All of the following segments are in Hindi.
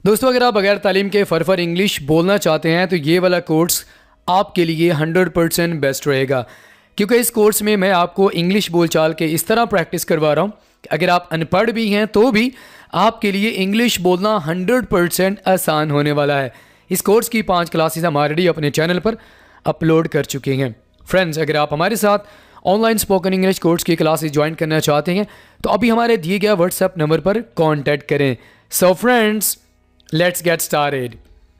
दोस्तों, अगर आप बगैर तालीम के फरफर इंग्लिश बोलना चाहते हैं तो ये वाला कोर्स आपके लिए 100% बेस्ट रहेगा, क्योंकि इस कोर्स में मैं आपको इंग्लिश बोलचाल के इस तरह प्रैक्टिस करवा रहा हूँ कि अगर आप अनपढ़ भी हैं तो भी आपके लिए इंग्लिश बोलना 100% आसान होने वाला है। इस कोर्स की 5 क्लासेस हम ऑलरेडी अपने चैनल पर अपलोड कर चुके हैं। फ्रेंड्स, अगर आप हमारे साथ ऑनलाइन स्पोकन इंग्लिश कोर्स की क्लासेस ज्वाइन करना चाहते हैं तो अभी हमारे दिए गए व्हाट्सएप नंबर पर कॉन्टैक्ट करें। So friends, let's get started.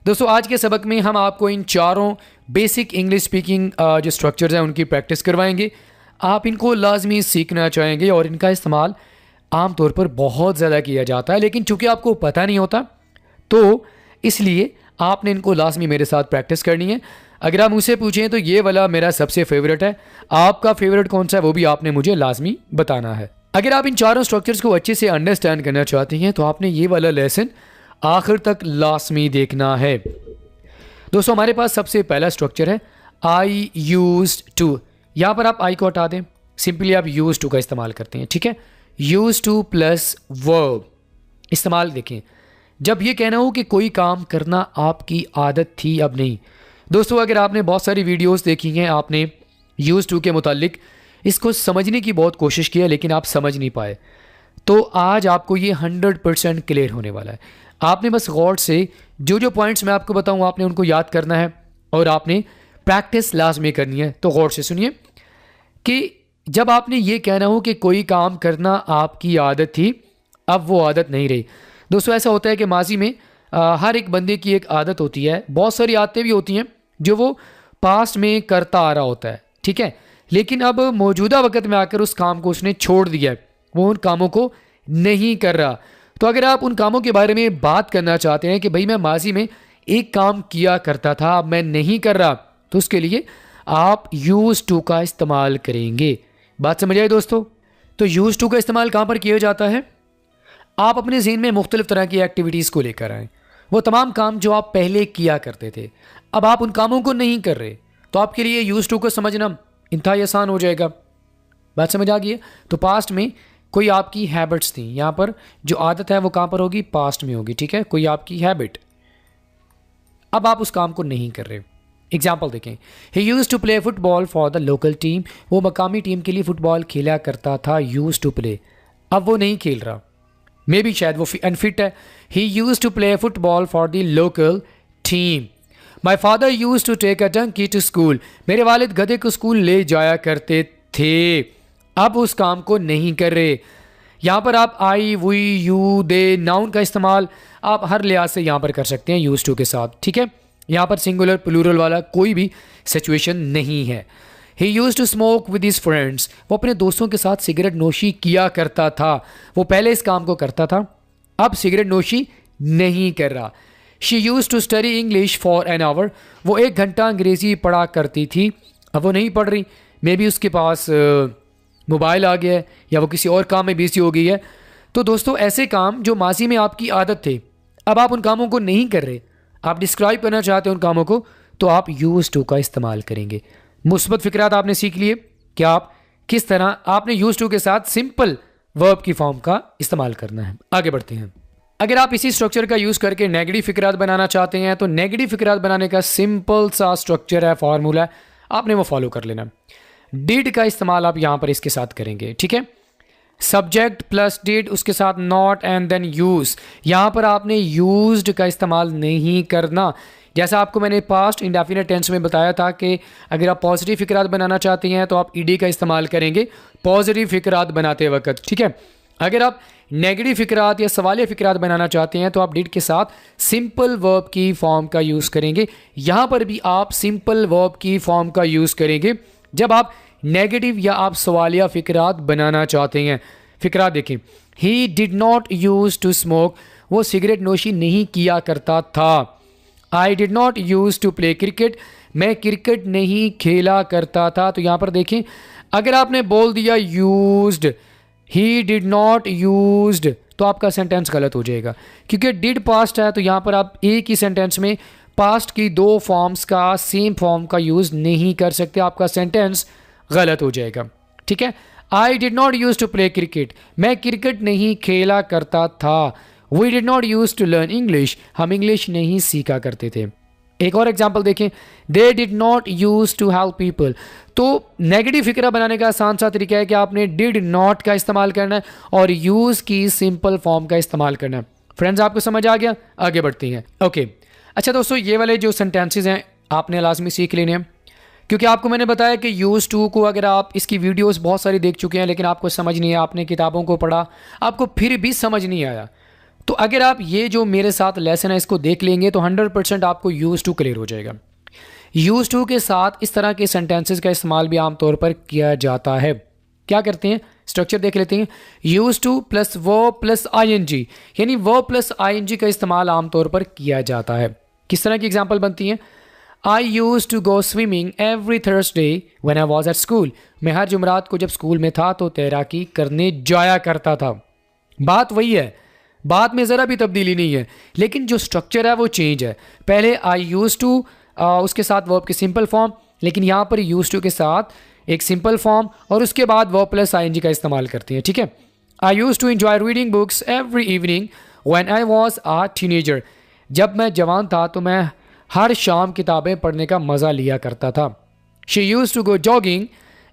दोस्तों, आज के सबक में हम आपको इन चारों बेसिक इंग्लिश स्पीकिंग जो स्ट्रक्चर्स हैं उनकी प्रैक्टिस करवाएंगे। आप इनको लाजमी सीखना चाहेंगे और इनका इस्तेमाल आम तौर पर बहुत ज़्यादा किया जाता है, लेकिन चूंकि आपको पता नहीं होता तो इसलिए आपने इनको लाजमी मेरे साथ प्रैक्टिस करनी है। अगर आप मुझसे पूछें तो ये वाला मेरा सबसे फेवरेट है, आपका फेवरेट कौन सा है वो भी आपने मुझे लाजमी बताना है। अगर आप इन चारों स्ट्रक्चर्स को अच्छे से अंडरस्टैंड करना चाहते हैं तो आपने ये वाला लेसन आखिर तक लाजमी देखना है। दोस्तों, हमारे पास सबसे पहला स्ट्रक्चर है आई यूज्ड टू। यहाँ पर आप आई को हटा दें, सिंपली आप यूज्ड टू का इस्तेमाल करते हैं। ठीक है, यूज्ड टू प्लस वर्ब इस्तेमाल देखें। जब ये कहना हो कि कोई काम करना आपकी आदत थी, अब नहीं। दोस्तों, अगर आपने बहुत सारी वीडियोस देखी हैं, आपने यूज्ड टू के मुतालिक इसको समझने की बहुत कोशिश की है लेकिन आप समझ नहीं पाए, तो आज आपको ये 100% क्लियर होने वाला है। आपने बस गौर से जो जो पॉइंट्स मैं आपको बताऊं आपने उनको याद करना है और आपने प्रैक्टिस लाजमी करनी है। तो गौर से सुनिए कि जब आपने ये कहना हो कि कोई काम करना आपकी आदत थी, अब वो आदत नहीं रही। दोस्तों, ऐसा होता है कि माजी में हर एक बंदे की एक आदत होती है, बहुत सारी आदतें भी होती हैं जो वो पास्ट में करता आ रहा होता है। ठीक है, लेकिन अब मौजूदा वक्त में आकर उस काम को उसने छोड़ दिया है, वो उन कामों को नहीं कर रहा। तो अगर आप उन कामों के बारे में बात करना चाहते हैं कि भाई मैं माजी में एक काम किया करता था, अब मैं नहीं कर रहा, तो उसके लिए आप यूज टू का इस्तेमाल करेंगे। बात समझ आए दोस्तों? तो यूज टू का इस्तेमाल कहाँ पर किया जाता है? आप अपने ज़हन में मुख्तलिफ तरह की एक्टिविटीज़ को लेकर आएँ। वो तमाम काम जो आप पहले किया करते थे, अब आप उन कामों को नहीं कर रहे, तो आपके लिए यूज टू को समझना इंतहाई आसान हो जाएगा। बात समझ आ गई है? तो पास्ट में कोई आपकी हैबिट्स थी, यहाँ पर जो आदत है वो कहाँ पर होगी? पास्ट में होगी। ठीक है, कोई आपकी हैबिट, अब आप उस काम को नहीं कर रहे। एग्जाम्पल देखें, he use to play football for the local team. वो मकामी टीम के लिए फुटबॉल खेला करता था, यूज टू प्ले, अब वो नहीं खेल रहा, मे बी शायद वो अनफिट है। He use to play football for the local team. My father use to take a donkey to school. मेरे वालिद गधे को स्कूल ले जाया करते थे, अब उस काम को नहीं कर रहे। यहाँ पर आप आई, वी, यू, दे, नाउन का इस्तेमाल आप हर लिहाज से यहाँ पर कर सकते हैं यूज टू के साथ। ठीक है, यहाँ पर सिंगुलर प्लूरल वाला कोई भी सिचुएशन नहीं है। He use to smoke with his friends. वो अपने दोस्तों के साथ सिगरेट नोशी किया करता था, वो पहले इस काम को करता था, अब सिगरेट नोशी नहीं कर रहा। She use to study English for an hour. वो 1 घंटा अंग्रेज़ी पढ़ा करती थी, अब वो नहीं पढ़ रही, मे बी उसके पास मोबाइल आ गया है या वो किसी और काम में बिजी हो गई है। तो दोस्तों, ऐसे काम जो माजी में आपकी आदत थे, अब आप उन कामों को नहीं कर रहे, आप डिस्क्राइब करना चाहते हैं उन कामों को, तो आप यूज टू का इस्तेमाल करेंगे। मुस्बत फिक्रात आपने सीख लिए कि आप किस तरह आपने यूज टू के साथ सिंपल वर्ब की फॉर्म का इस्तेमाल करना है। आगे बढ़ते हैं। अगर आप इसी स्ट्रक्चर का यूज़ करके नेगेटिव फिक्रात बनाना चाहते हैं तो नेगेटिव फिक्रात बनाने का सिंपल सा स्ट्रक्चर है, फार्मूला है, आपने वो फॉलो कर लेना। डिड का इस्तेमाल आप यहाँ पर इसके साथ करेंगे। ठीक है, सब्जेक्ट प्लस डिड, उसके साथ नॉट एंड देन यूज। यहाँ पर आपने यूज्ड का इस्तेमाल नहीं करना। जैसा आपको मैंने पास्ट इंडेफिनिट टेंस में बताया था कि अगर आप पॉजिटिव फिक्रात बनाना चाहते हैं तो आप ईडी का इस्तेमाल करेंगे पॉजिटिव फिक्रात बनाते वक्त। ठीक है, अगर आप नेगेटिव फिक्रात या सवालिया फिक्रात बनाना चाहते हैं तो आप डिड के साथ सिंपल वर्ब की फॉर्म का यूज़ करेंगे। यहाँ पर भी आप सिंपल वर्ब की फॉर्म का यूज़ करेंगे जब आप नेगेटिव या आप सवालिया फिक्रात बनाना चाहते हैं। फिक्रात देखें, he did not use to smoke. वो सिगरेट नोशी नहीं किया करता था। I did not use to play cricket. मैं क्रिकेट नहीं खेला करता था। तो यहाँ पर देखें, अगर आपने बोल दिया used, he did not used, तो आपका सेंटेंस गलत हो जाएगा, क्योंकि डिड पास्ट है। तो यहाँ पर आप एक ही सेंटेंस में पास्ट की 2 फॉर्म्स का सेम फॉर्म का यूज़ नहीं कर सकते, आपका सेंटेंस गलत हो जाएगा। ठीक है, I did not use to play cricket. मैं क्रिकेट नहीं खेला करता था। We did not use to learn English, हम इंग्लिश नहीं सीखा करते थे। एक और एग्जाम्पल देखें, they did not use to help people. तो नेगेटिव फिक्रा बनाने का आसान सा तरीका है कि आपने डिड नॉट का इस्तेमाल करना है और यूज़ की सिंपल फॉर्म का इस्तेमाल करना है। फ्रेंड्स, आपको समझ आ गया? आगे बढ़ते हैं। ओके, अच्छा दोस्तों, ये वाले जो सेंटेंसेज हैं आपने लाजमी सीख लेने हैं, क्योंकि आपको मैंने बताया कि यूज़ टू को अगर आप इसकी वीडियोस बहुत सारी देख चुके हैं लेकिन आपको समझ नहीं आया, आपने किताबों को पढ़ा, आपको फिर भी समझ नहीं आया, तो अगर आप ये जो मेरे साथ लेसन है इसको देख लेंगे तो 100% आपको यूज़ टू क्लियर हो जाएगा। यूज़ टू के साथ इस तरह के सेंटेंसेस का इस्तेमाल भी आमतौर पर किया जाता है। क्या करते हैं, स्ट्रक्चर देख लेते हैं। Use to plus verb plus ING, यानी वर्ब प्लस आईएनजी का इस्तेमाल आमतौर पर किया जाता है। किस तरह की एग्जाम्पल बनती हैं? I use to go swimming every Thursday when I was at school. मैं हर जुमरात को जब स्कूल में था तो तैराकी करने जाया करता था। बात वही है, बात में ज़रा भी तब्दीली नहीं है, लेकिन जो स्ट्रक्चर है वो चेंज है। पहले आई यूज़ टू, उसके साथ वर्ब की सिंपल फॉर्म, लेकिन यहाँ पर यूज़ टू के साथ एक सिंपल फॉर्म और उसके बाद वर्ब प्लस आईएनजी का इस्तेमाल करते हैं। ठीक है, I use to enjoy reading books every evening when I was a teenager. जब मैं जवान था तो मैं हर शाम किताबें पढ़ने का मज़ा लिया करता था। She use to go jogging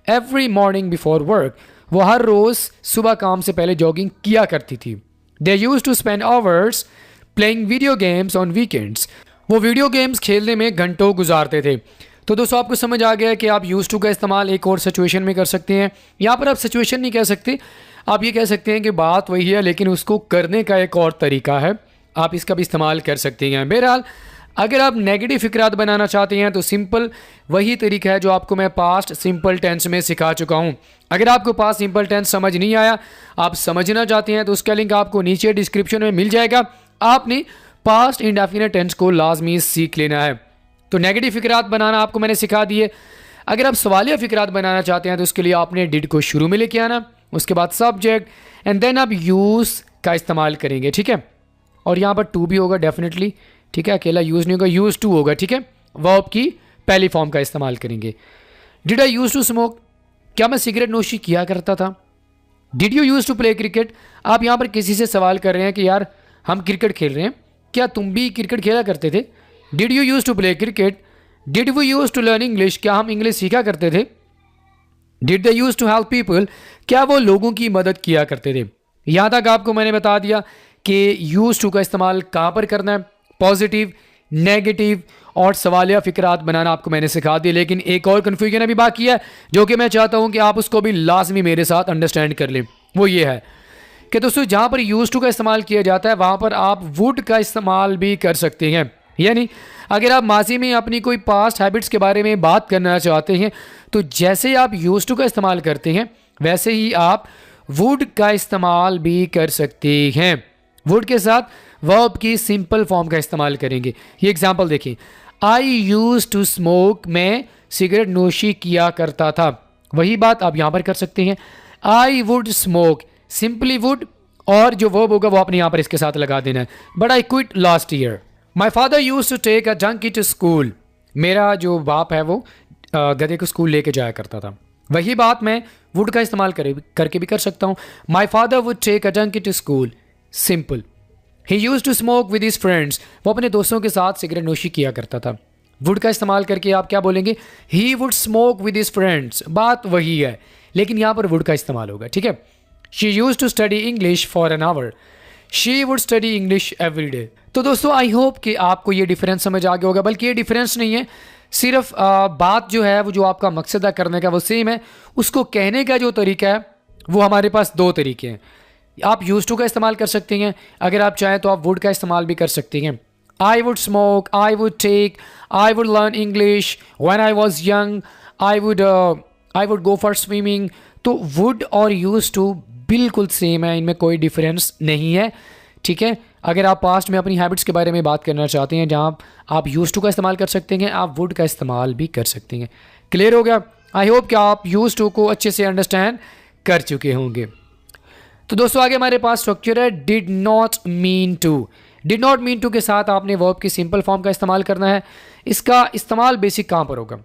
every morning before work. वो हर रोज़ सुबह काम से पहले जॉगिंग किया करती थी। They use to spend hours playing video games on weekends. वो वीडियो गेम्स खेलने में घंटों गुजारते थे। तो दोस्तों, आपको समझ आ गया कि आप यूज़ टू का इस्तेमाल एक और सिचुएशन में कर सकते हैं। यहाँ पर आप सिचुएशन नहीं कह सकते, आप ये कह सकते हैं कि बात वही है लेकिन उसको करने का एक और तरीका है, आप इसका भी इस्तेमाल कर सकते हैं। बहरहाल, अगर आप नेगेटिव फिक्रात बनाना चाहते हैं तो सिंपल वही तरीका है जो आपको मैं पास्ट सिंपल टेंस में सिखा चुका हूं। अगर आपको पास्ट सिंपल टेंस समझ नहीं आया, आप समझना चाहते हैं, तो उसका लिंक आपको नीचे डिस्क्रिप्शन में मिल जाएगा। आपने पास्ट इंडेफिनिट टेंस को लाजमी सीख लेना है। तो नेगेटिव फिक्रात बनाना आपको मैंने सिखा दिए। अगर आप सवालिया फिक्रात बनाना चाहते हैं तो उसके लिए आपने डिड को शुरू में लेके आना, उसके बाद सब्जेक्ट एंड देन आप यूज़ का इस्तेमाल करेंगे। ठीक है, और यहाँ पर टू भी होगा डेफिनेटली। ठीक है, अकेला यूज़ नहीं होगा, यूज़ टू होगा। ठीक है, वर्ब की पहली फॉर्म का इस्तेमाल करेंगे। Did I use to smoke, क्या मैं सिगरेट नोशी किया करता था। Did you use to play cricket, आप यहाँ पर किसी से सवाल कर रहे हैं कि यार हम क्रिकेट खेल रहे हैं, क्या तुम भी क्रिकेट खेला करते थे। Did you use to play cricket. Did we use to learn English, क्या हम इंग्लिश सीखा करते थे। Did they use to help people, क्या वो लोगों की मदद किया करते थे। यहाँ तक आपको मैंने बता दिया कि यूज़ टू का इस्तेमाल कहाँ पर करना है, पॉजिटिव, नेगेटिव और सवालिया फिक्रात बनाना आपको मैंने सिखा दिया। लेकिन एक और कन्फ्यूजन अभी बाकी है जो कि मैं चाहता हूं कि आप उसको भी लाजमी मेरे साथ अंडरस्टैंड कर लें। वो ये है कि दोस्तों, जहां पर यूज़ टू का इस्तेमाल किया जाता है वहां पर आप वुड का इस्तेमाल भी कर सकते हैं। यानी अगर आप माजी में अपनी कोई पास्ट हैबिट्स के बारे में बात करना चाहते हैं तो जैसे आप यूज़ टू का इस्तेमाल करते हैं वैसे ही आप वुड का इस्तेमाल भी कर सकते हैं। वुड के साथ वर्ब की सिंपल फॉर्म का इस्तेमाल करेंगे। ये एग्जांपल देखिए, आई यूज टू स्मोक, मैं सिगरेट नोशी किया करता था। वही बात आप यहां पर कर सकते हैं, I would smoke, simply would और जो वर्ब होगा वो आपने यहां पर इसके साथ लगा देना है। But I quit last year. My father use to take a donkey to school, मेरा जो बाप है वो गधे को स्कूल लेके जाया करता था। वही बात मैं वुड का इस्तेमाल करके भी कर सकता हूँ। My father would take a donkey to school, simple. He use to smoke with his friends, वो अपने दोस्तों के साथ सिगरेट नोशी किया करता था। वुड का इस्तेमाल करके आप क्या बोलेंगे, he would smoke with his friends, बात वही है लेकिन यहाँ पर वुड का इस्तेमाल होगा। ठीक है, she use to study English for an hour, she would study English every day. तो दोस्तों, आई होप कि आपको ये डिफरेंस समझ आ गया होगा। बल्कि ये डिफरेंस नहीं है, सिर्फ बात जो है वो जो आपका मकसद है करने का वो सेम है, उसको कहने का जो तरीका है वो हमारे पास दो तरीके हैं। आप यूज टू का इस्तेमाल कर सकते हैं, अगर आप चाहें तो आप वुड का इस्तेमाल भी कर सकते हैं। I would smoke, I would take, I would learn English when I was young, I would go for swimming. तो वुड और यूज टू बिल्कुल सेम है, इनमें कोई डिफरेंस नहीं है। ठीक है, अगर आप पास्ट में अपनी हैबिट्स के बारे में बात करना चाहते हैं जहां आप यूज टू का इस्तेमाल कर सकते हैं, आप वुड का इस्तेमाल भी कर सकते हैं। क्लियर हो गया? आई होप कि आप यूज टू को अच्छे से अंडरस्टैंड कर चुके होंगे। तो दोस्तों, आगे हमारे पास स्ट्रक्चर है did not mean to. Did not mean to के साथ आपने वर्ब की सिंपल फॉर्म का इस्तेमाल करना है। इसका इस्तेमाल बेसिक कहाँ पर होगा,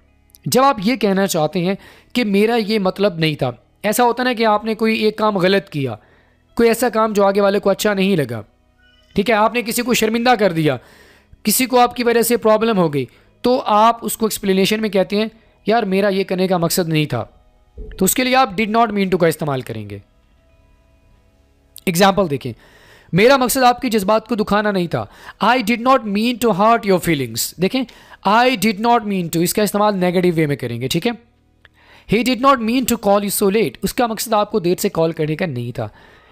जब आप ये कहना चाहते हैं कि मेरा ये मतलब नहीं था। ऐसा होता है ना कि आपने कोई एक काम गलत किया, कोई ऐसा काम जो आगे वाले को अच्छा नहीं लगा, ठीक है, आपने किसी को शर्मिंदा कर दिया, किसी को आपकी वजह से प्रॉब्लम हो गई, तो आप उसको एक्सप्लेनेशन में कहते हैं यार मेरा ये करने का मकसद नहीं था, तो उसके लिए आप डिड नॉट मीन टू का इस्तेमाल करेंगे। एग्जाम्पल देखें, मेरा मकसद आपके जज्बात को दुखाना नहीं था, I did not mean to hurt your feelings. देखें, I did not mean to, इसका इस्तेमाल नेगेटिव वे में करेंगे, ठीक है। He did not mean to call you so late, उसका मकसद आपको देर से कॉल करने का नहीं था।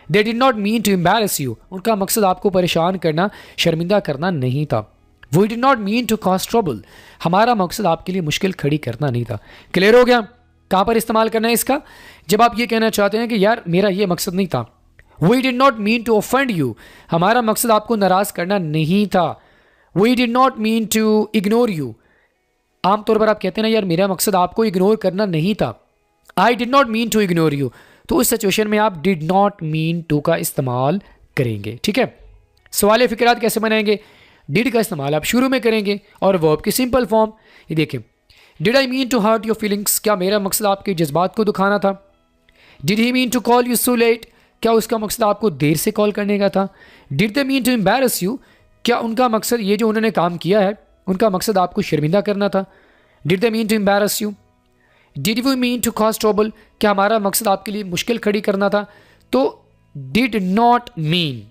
They did not mean to embarrass you, उनका मकसद आपको परेशान करना, शर्मिंदा करना नहीं था। We did not mean to cause trouble, हमारा मकसद आपके लिए मुश्किल खड़ी करना नहीं था। क्लियर हो गया? कहाँ पर इस्तेमाल करना है इसका? जब आप ये कहना चाहते हैं कि यार मेरा ये मकसद नहीं था। We did not mean to offend you, हमारा मकसद आपको नाराज करना नहीं था। We did not mean to ignore you, आमतौर पर आप कहते हैं ना यार मेरा मकसद आपको इग्नोर करना नहीं था। I did not mean to ignore you, तो उस सिचुएशन में आप डिड नॉट मीन टू का इस्तेमाल करेंगे, ठीक है। सवाल फिक्रात कैसे बनाएंगे? डिड का इस्तेमाल आप शुरू में करेंगे और वर्ब की सिंपल फॉर्म। ये देखें, did I mean to hurt your feelings, क्या मेरा मकसद आपके जज्बात को दुखाना था। Did he mean to call you so late, क्या उसका मकसद आपको देर से कॉल करने का था। Did they mean to embarrass you, क्या उनका मकसद ये जो उन्होंने काम किया है उनका मकसद आपको शर्मिंदा करना था। Did they mean to embarrass you. Did we mean to cause trouble, क्या हमारा मकसद आपके लिए मुश्किल खड़ी करना था। तो डिड नॉट मीन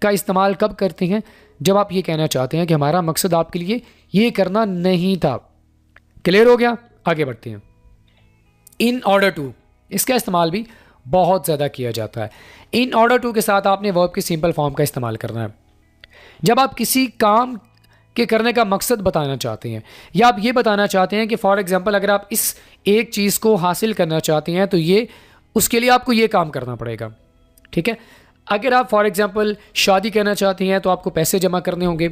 का इस्तेमाल कब करते हैं? जब आप ये कहना चाहते हैं कि हमारा मकसद आपके लिए ये करना नहीं था। क्लियर हो गया? आगे बढ़ते हैं। इन ऑर्डर टू, इसका इस्तेमाल भी बहुत ज़्यादा किया जाता है। इन ऑर्डर टू के साथ आपने वर्ब की सिंपल फॉर्म का इस्तेमाल करना है। जब आप किसी काम के करने का मकसद बताना चाहते हैं या आप ये बताना चाहते हैं कि फॉर एग्जांपल अगर आप इस एक चीज़ को हासिल करना चाहते हैं तो ये उसके लिए आपको ये काम करना पड़ेगा, ठीक है। अगर आप फॉर एग्जांपल शादी करना चाहती हैं तो आपको पैसे जमा करने होंगे।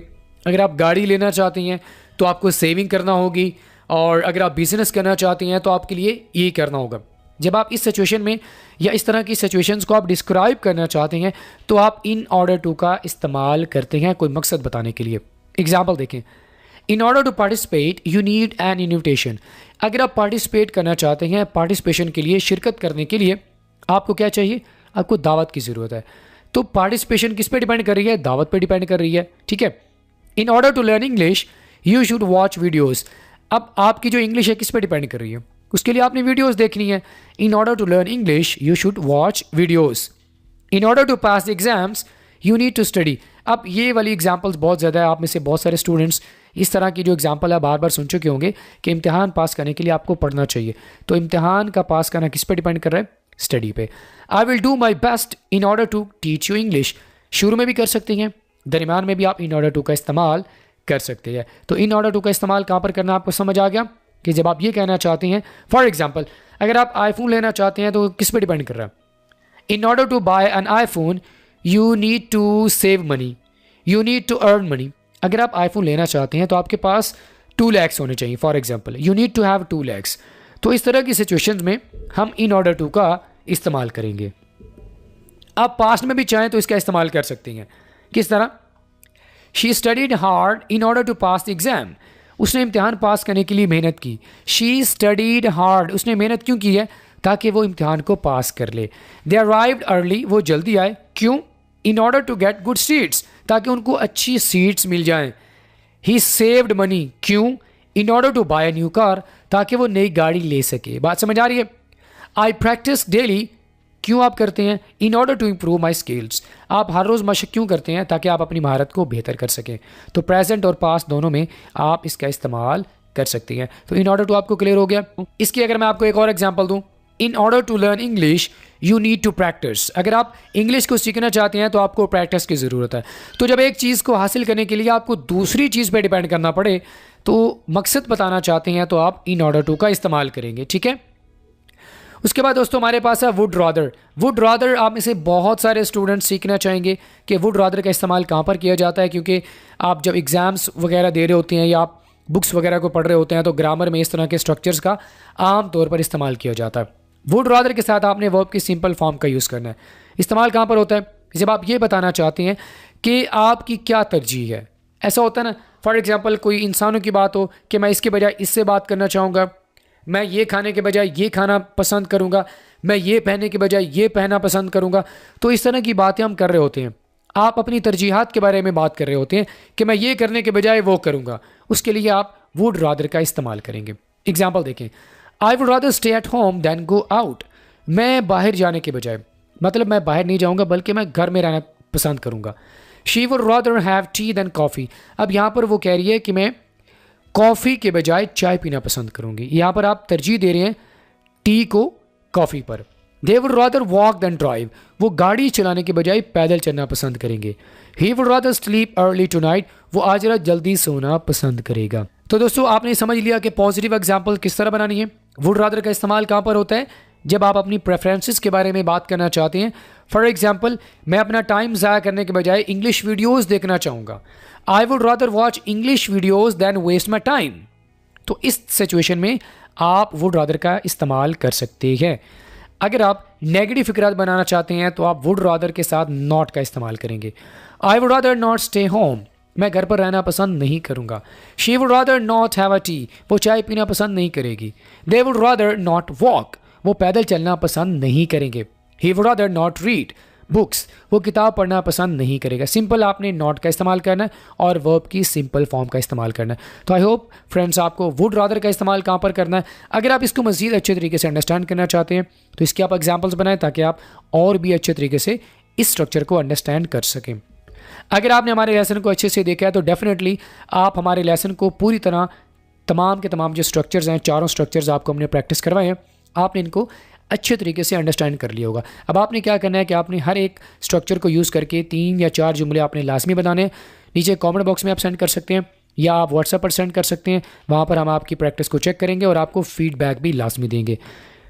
अगर आप गाड़ी लेना चाहती हैं तो आपको सेविंग करना होगी। और अगर आप बिज़नेस करना चाहती हैं तो आपके लिए ये करना होगा। जब आप इस सिचुएशन में या इस तरह की सिचुएशंस को आप डिस्क्राइब करना चाहते हैं तो आप इन ऑर्डर टू का इस्तेमाल करते हैं कोई मकसद बताने के लिए। एग्जाम्पल देखें, in order to participate you need an invitation. अगर आप पार्टिसिपेट करना चाहते हैं, पार्टिसिपेशन के लिए, शिरकत करने के लिए आपको क्या चाहिए? आपको दावत की ज़रूरत है। तो पार्टिसिपेशन किस पे डिपेंड कर रही है? दावत पे डिपेंड कर रही है, ठीक है। In order to learn English you should watch videos. अब आपकी जो इंग्लिश है किस पे डिपेंड कर रही है? उसके लिए आपने वीडियोज़ देखनी है। In order to learn English you should watch videos. In order to pass the exams you need to study. अब ये वाली एग्जाम्पल्स बहुत ज़्यादा है, आप में से बहुत सारे स्टूडेंट्स इस तरह की जो एग्जाम्पल है बार बार सुन चुके होंगे कि इम्तिहान पास करने के लिए आपको पढ़ना चाहिए। तो इम्तिहान का पास करना किस पे डिपेंड कर रहा है? स्टडी पे। I will do my best in order to teach you English. शुरू में भी कर सकती हैं, दरमियान में भी आप इन ऑर्डर टू का इस्तेमाल कर सकते हैं। तो इन ऑर्डर टू का इस्तेमाल कहाँ पर करना आपको समझ आ गया कि जब आप ये कहना चाहते हैं, फॉर एग्जाम्पल अगर आप आईफोन लेना चाहते हैं तो किस पे डिपेंड कर रहा है? In order to buy an iPhone you need to save money, you need to earn money. अगर आप आईफोन लेना चाहते हैं तो आपके पास 2 lakhs होने चाहिए, for example you need to have 2 lakhs। तो इस तरह की सिचुएशंस में हम इन ऑर्डर टू का इस्तेमाल करेंगे। आप पास्ट में भी चाहें तो इसका इस्तेमाल कर सकती हैं। किस तरह? She studied hard in order to pass the exam. उसने इम्तिहान पास करने के लिए मेहनत की। शी स्टडीड हार्ड, उसने मेहनत क्यों की है? ताकि वो इम्तिहान को पास कर ले। दे अराइव्ड अर्ली, वो जल्दी आए। क्यों? In order to get good seats, ताकि उनको अच्छी सीट्स मिल जाएं। ही सेव्ड मनी, क्यों? In order to buy a new car, ताकि वो नई गाड़ी ले सके। बात समझ आ रही है? आई प्रैक्टिस डेली, क्यों आप करते हैं? In order to improve my skills, आप हर रोज़ मशक क्यों करते हैं? ताकि आप अपनी महारत को बेहतर कर सकें। तो प्रेजेंट और पास्ट दोनों में आप इसका इस्तेमाल कर सकती हैं। तो इन ऑर्डर टू आपको क्लियर हो गया। इसकी अगर मैं आपको एक और एग्जाम्पल दूँ, in order to learn English you need to practice. अगर आप इंग्लिश को सीखना चाहते हैं तो आपको प्रैक्टिस की ज़रूरत है। तो जब एक चीज़ को हासिल करने के लिए आपको दूसरी चीज़ पे डिपेंड करना पड़े तो मकसद बताना चाहते हैं तो आप इन ऑर्डर टू का इस्तेमाल करेंगे, ठीक है। उसके बाद दोस्तों हमारे पास है वुड रादर। वुड रादर आप में से बहुत सारे स्टूडेंट्स सीखना चाहेंगे कि वुड रादर का इस्तेमाल कहाँ पर किया जाता है, क्योंकि आप जब एग्ज़ाम्स वगैरह दे रहे होते हैं या आप बुक्स वगैरह को पढ़ रहे होते हैं तो ग्रामर में इस तरह के स्ट्रक्चर्स का आम तौर पर इस्तेमाल किया जाता है। वुड रादर के साथ आपने वर्ब की सिंपल फॉर्म का यूज़ करना है। इस्तेमाल कहाँ पर होता है? जब आप ये बताना चाहते हैं कि आपकी क्या तरजीह है। ऐसा होता है ना, फॉर एग्जांपल कोई इंसानों की बात हो कि मैं इसके बजाय इससे बात करना चाहूँगा, मैं ये खाने के बजाय ये खाना पसंद करूँगा, मैं ये पहनने के बजाय ये पहनना पसंद करूँगा। तो इस तरह की बातें हम कर रहे होते हैं। आप अपनी तरजीहात के बारे में बात कर रहे होते हैं कि मैं ये करने के बजाय वो करूँगा, उसके लिए आप वुड रादर का इस्तेमाल करेंगे। एग्जाम्पल देखें, I would rather stay at home than go out. मैं बाहर जाने के बजाय, मतलब मैं बाहर नहीं जाऊँगा बल्कि मैं घर में रहना पसंद करूँगा। She would rather have tea than coffee. अब यहाँ पर वो कह रही है कि मैं कॉफ़ी के बजाय चाय पीना पसंद करूँगी। यहाँ पर आप तरजीह दे रहे हैं टी को कॉफ़ी पर। They would rather walk than drive. वो गाड़ी चलाने के बजाय पैदल चलना पसंद करेंगे। He would rather sleep early tonight. वो आज रात जल्दी सोना पसंद करेगा। तो दोस्तों आपने समझ लिया कि पॉजिटिव एग्जाम्पल किस तरह बनानी है। वुड रादर का इस्तेमाल कहाँ पर होता है? जब आप अपनी प्रेफरेंसेस के बारे में बात करना चाहते हैं। फॉर एग्जाम्पल, मैं अपना टाइम ज़ाया करने के बजाय इंग्लिश वीडियोज़ देखना चाहूँगा। I would rather watch English videos than waste my time. तो इस सिचुएशन में आप वुड रादर का इस्तेमाल कर सकते हैं। अगर आप नेगेटिव फिक्रात बनाना चाहते हैं तो आप वुड रादर के साथ नॉट का इस्तेमाल करेंगे। आई would rather not stay home. मैं घर पर रहना पसंद नहीं करूँगा। She would rather not have a T. वो चाय पीना पसंद नहीं करेगी। दे वुड रादर नॉट वॉक। वो पैदल चलना पसंद नहीं करेंगे। He would rather not read books. वो किताब पढ़ना पसंद नहीं करेगा। सिंपल आपने नॉट का इस्तेमाल करना है और वर्ब की सिंपल फॉर्म का इस्तेमाल करना है। तो आई होप फ्रेंड्स आपको वुड रादर का इस्तेमाल कहाँ पर करना है। अगर आप इसको मज़ीद अच्छे तरीके से अंडरस्टैंड करना चाहते हैं तो इसके आप एग्जाम्पल्स बनाएं ताकि आप और भी अच्छे तरीके से इस स्ट्रक्चर को अंडरस्टैंड कर सकें। अगर आपने हमारे लेसन को अच्छे से देखा है तो डेफिनेटली आप हमारे लेसन को पूरी तरह तमाम के तमाम जो स्ट्रक्चर्स हैं, चारों स्ट्रक्चर्स आपको हमने प्रैक्टिस करवाए हैं, आपने इनको अच्छे तरीके से अंडरस्टैंड कर लिया होगा। अब आपने क्या करना है कि आपने हर एक स्ट्रक्चर को यूज़ करके 3 या 4 जुमले आपने लाजमी बनाने हैं। नीचे कमेंट बॉक्स में आप सेंड कर सकते हैं या आप व्हाट्सएप पर सेंड कर सकते हैं। वहाँ पर हम आपकी प्रैक्टिस को चेक करेंगे और आपको फीडबैक भी लाजमी देंगे।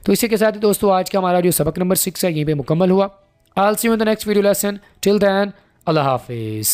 तो इसी के साथ ही दोस्तों आज का हमारा जो सबक नंबर 6 है यहीं पे मुकम्मल हुआ। I will see you in the next video lesson. Till then Allah हाफिज़।